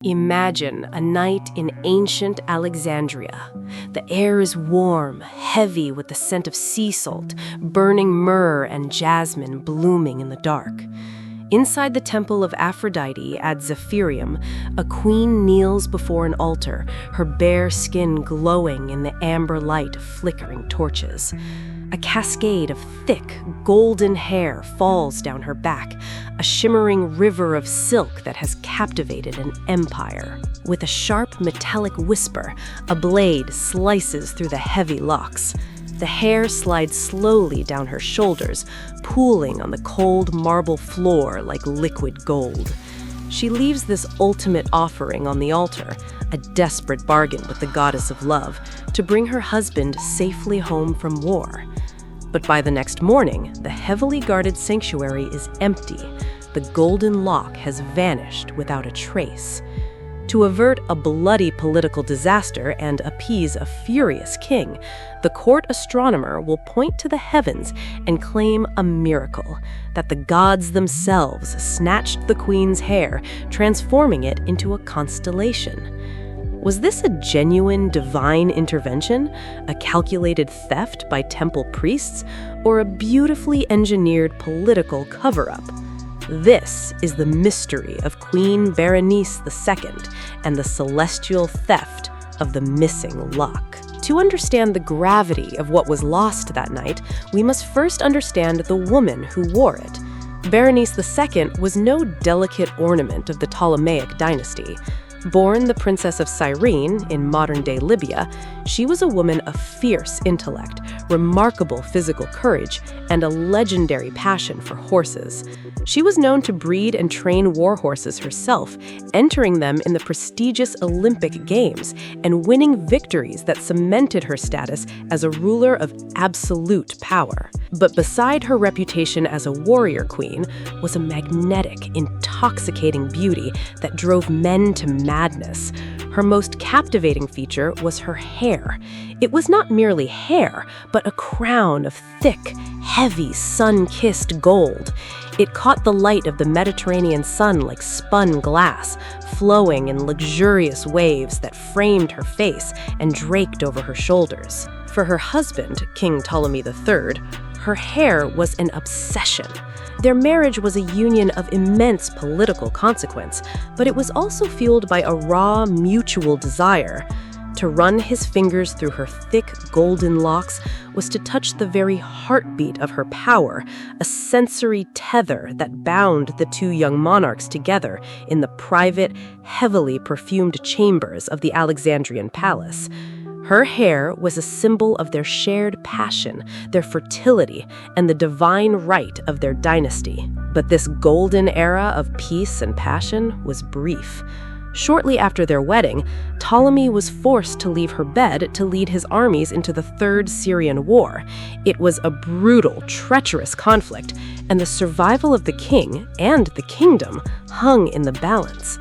Imagine a night in ancient Alexandria. The air is warm, heavy with the scent of sea salt, burning myrrh and jasmine blooming in the dark. Inside the temple of Aphrodite at Zephyrium, a queen kneels before an altar, her bare skin glowing in the amber light of flickering torches. A cascade of thick, golden hair falls down her back, a shimmering river of silk that has captivated an empire. With a sharp, metallic whisper, a blade slices through the heavy locks. The hair slides slowly down her shoulders, pooling on the cold marble floor like liquid gold. She leaves this ultimate offering on the altar, a desperate bargain with the goddess of love, to bring her husband safely home from war. But by the next morning, the heavily guarded sanctuary is empty. The golden lock has vanished without a trace. To avert a bloody political disaster and appease a furious king, the court astronomer will point to the heavens and claim a miracle, that the gods themselves snatched the queen's hair, transforming it into a constellation. Was this a genuine divine intervention, a calculated theft by temple priests, or a beautifully engineered political cover-up? This is the mystery of Queen Berenice II and the celestial theft of the missing lock. To understand the gravity of what was lost that night, we must first understand the woman who wore it. Berenice II was no delicate ornament of the Ptolemaic dynasty. Born the Princess of Cyrene in modern-day Libya, she was a woman of fierce intellect, remarkable physical courage, and a legendary passion for horses. She was known to breed and train war horses herself, entering them in the prestigious Olympic Games and winning victories that cemented her status as a ruler of absolute power. But beside her reputation as a warrior queen was a magnetic, intoxicating beauty that drove men to madness. Her most captivating feature was her hair. It was not merely hair, but a crown of thick, heavy, sun-kissed gold. It caught the light of the Mediterranean sun like spun glass, flowing in luxurious waves that framed her face and draped over her shoulders. For her husband, King Ptolemy III, her hair was an obsession. Their marriage was a union of immense political consequence, but it was also fueled by a raw, mutual desire. To run his fingers through her thick, golden locks was to touch the very heartbeat of her power, a sensory tether that bound the two young monarchs together in the private, heavily perfumed chambers of the Alexandrian palace. Her hair was a symbol of their shared passion, their fertility, and the divine right of their dynasty. But this golden era of peace and passion was brief. Shortly after their wedding, Ptolemy was forced to leave her bed to lead his armies into the Third Syrian War. It was a brutal, treacherous conflict, and the survival of the king and the kingdom hung in the balance.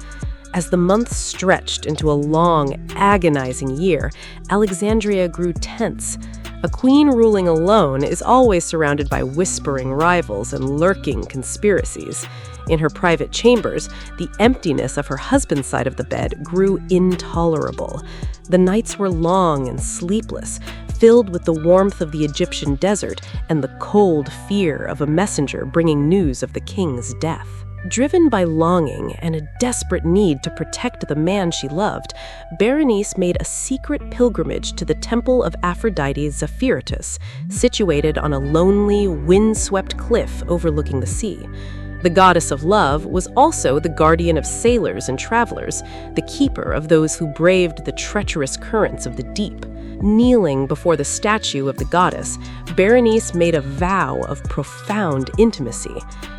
As the months stretched into a long, agonizing year, Alexandria grew tense. A queen ruling alone is always surrounded by whispering rivals and lurking conspiracies. In her private chambers, the emptiness of her husband's side of the bed grew intolerable. The nights were long and sleepless, filled with the warmth of the Egyptian desert and the cold fear of a messenger bringing news of the king's death. Driven by longing and a desperate need to protect the man she loved, Berenice made a secret pilgrimage to the temple of Aphrodite Zephyritus, situated on a lonely, wind-swept cliff overlooking the sea. The goddess of love was also the guardian of sailors and travelers, the keeper of those who braved the treacherous currents of the deep. Kneeling before the statue of the goddess, Berenice made a vow of profound intimacy.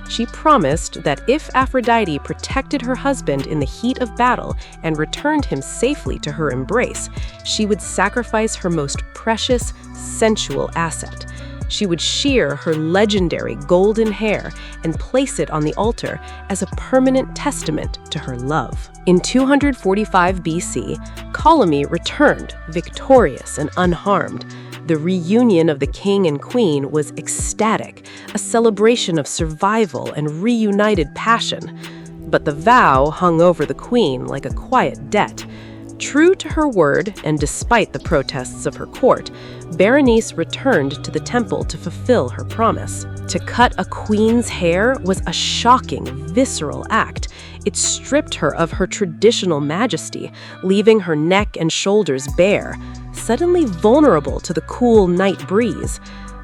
She promised that if Aphrodite protected her husband in the heat of battle and returned him safely to her embrace, she would sacrifice her most precious, sensual asset. She would shear her legendary golden hair and place it on the altar as a permanent testament to her love. In 245 BC, Ptolemy returned, victorious and unharmed. The reunion of the king and queen was ecstatic, a celebration of survival and reunited passion. But the vow hung over the queen like a quiet debt. True to her word, and despite the protests of her court, Berenice returned to the temple to fulfill her promise. To cut a queen's hair was a shocking, visceral act. It stripped her of her traditional majesty, leaving her neck and shoulders bare, suddenly vulnerable to the cool night breeze.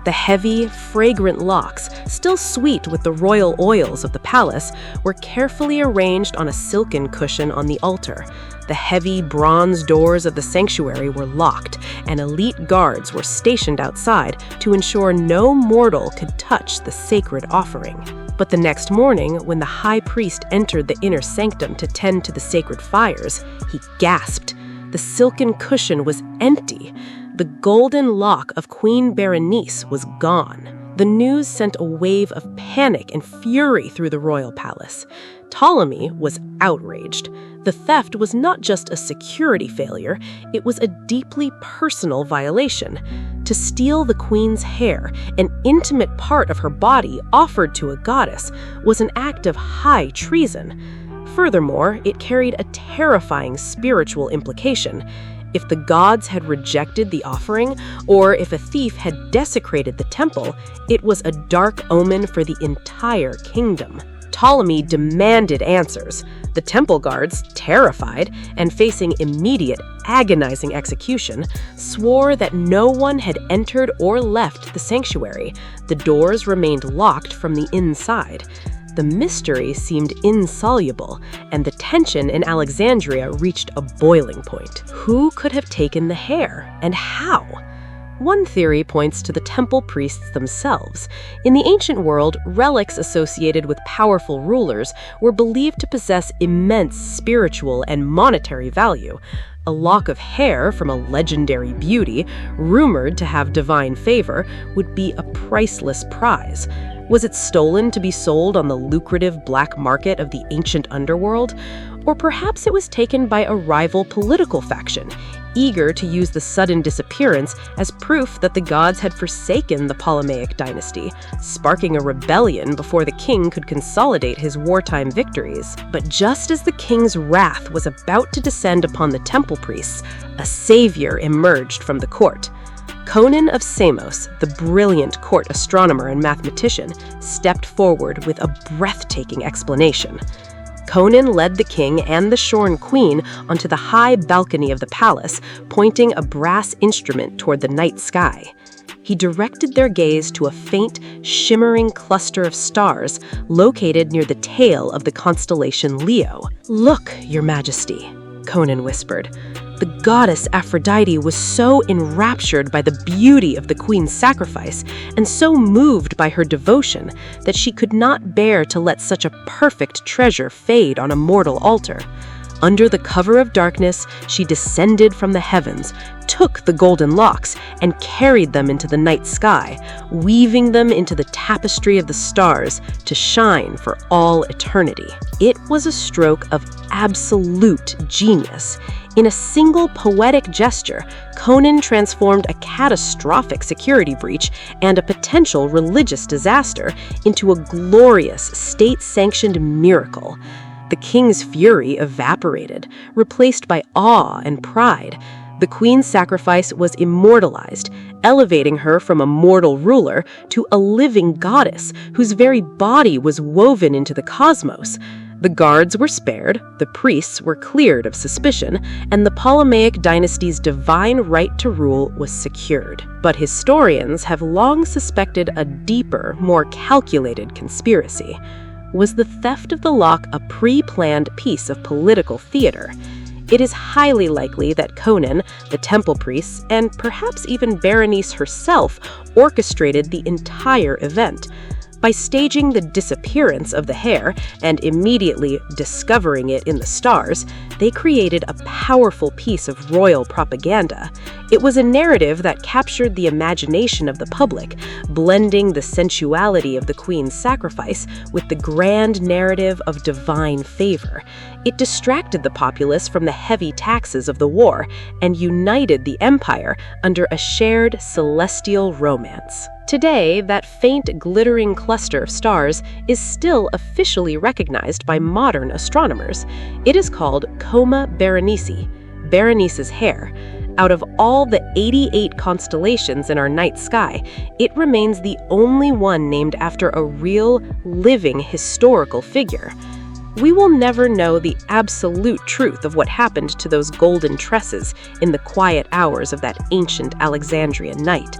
The heavy, fragrant locks, still sweet with the royal oils of the palace, were carefully arranged on a silken cushion on the altar. The heavy bronze doors of the sanctuary were locked, and elite guards were stationed outside to ensure no mortal could touch the sacred offering. But the next morning, when the high priest entered the inner sanctum to tend to the sacred fires, he gasped. The silken cushion was empty. The golden lock of Queen Berenice was gone. The news sent a wave of panic and fury through the royal palace. Ptolemy was outraged. The theft was not just a security failure, it was a deeply personal violation. To steal the queen's hair, an intimate part of her body offered to a goddess, was an act of high treason. Furthermore, it carried a terrifying spiritual implication. If the gods had rejected the offering, or if a thief had desecrated the temple, it was a dark omen for the entire kingdom. Ptolemy demanded answers. The temple guards, terrified and facing immediate, agonizing execution, swore that no one had entered or left the sanctuary. The doors remained locked from the inside. The mystery seemed insoluble, and the tension in Alexandria reached a boiling point. Who could have taken the hair, and how? One theory points to the temple priests themselves. In the ancient world, relics associated with powerful rulers were believed to possess immense spiritual and monetary value. A lock of hair from a legendary beauty, rumored to have divine favor, would be a priceless prize. Was it stolen to be sold on the lucrative black market of the ancient underworld? Or perhaps it was taken by a rival political faction, eager to use the sudden disappearance as proof that the gods had forsaken the Ptolemaic dynasty, sparking a rebellion before the king could consolidate his wartime victories. But just as the king's wrath was about to descend upon the temple priests, a savior emerged from the court. Conon of Samos, the brilliant court astronomer and mathematician, stepped forward with a breathtaking explanation. Conon led the king and the shorn queen onto the high balcony of the palace, pointing a brass instrument toward the night sky. He directed their gaze to a faint, shimmering cluster of stars located near the tail of the constellation Leo. "Look, Your Majesty," Conon whispered. The goddess Aphrodite was so enraptured by the beauty of the queen's sacrifice and so moved by her devotion that she could not bear to let such a perfect treasure fade on a mortal altar. Under the cover of darkness, she descended from the heavens, took the golden locks, and carried them into the night sky, weaving them into the tapestry of the stars to shine for all eternity. It was a stroke of absolute genius. In a single poetic gesture, Conon transformed a catastrophic security breach and a potential religious disaster into a glorious, state-sanctioned miracle. The king's fury evaporated, replaced by awe and pride. The queen's sacrifice was immortalized, elevating her from a mortal ruler to a living goddess whose very body was woven into the cosmos. The guards were spared, the priests were cleared of suspicion, and the Ptolemaic dynasty's divine right to rule was secured. But historians have long suspected a deeper, more calculated conspiracy. Was the theft of the lock a pre-planned piece of political theater? It is highly likely that Conon, the temple priests, and perhaps even Berenice herself orchestrated the entire event. By staging the disappearance of the hair and immediately discovering it in the stars, they created a powerful piece of royal propaganda. It was a narrative that captured the imagination of the public, blending the sensuality of the queen's sacrifice with the grand narrative of divine favor. It distracted the populace from the heavy taxes of the war and united the empire under a shared celestial romance. Today, that faint, glittering cluster of stars is still officially recognized by modern astronomers. It is called Coma Berenice, Berenice's hair. Out of all the 88 constellations in our night sky, it remains the only one named after a real, living, historical figure. We will never know the absolute truth of what happened to those golden tresses in the quiet hours of that ancient Alexandria night.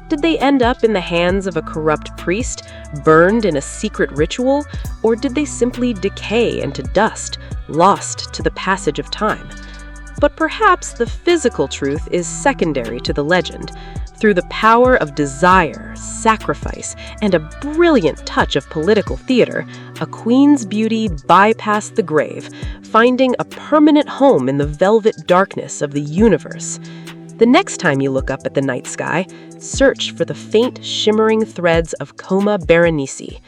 Did they end up in the hands of a corrupt priest, burned in a secret ritual, or did they simply decay into dust, lost to the passage of time? But perhaps the physical truth is secondary to the legend. Through the power of desire, sacrifice, and a brilliant touch of political theater, a queen's beauty bypassed the grave, finding a permanent home in the velvet darkness of the universe. The next time you look up at the night sky, search for the faint, shimmering threads of Coma Berenice.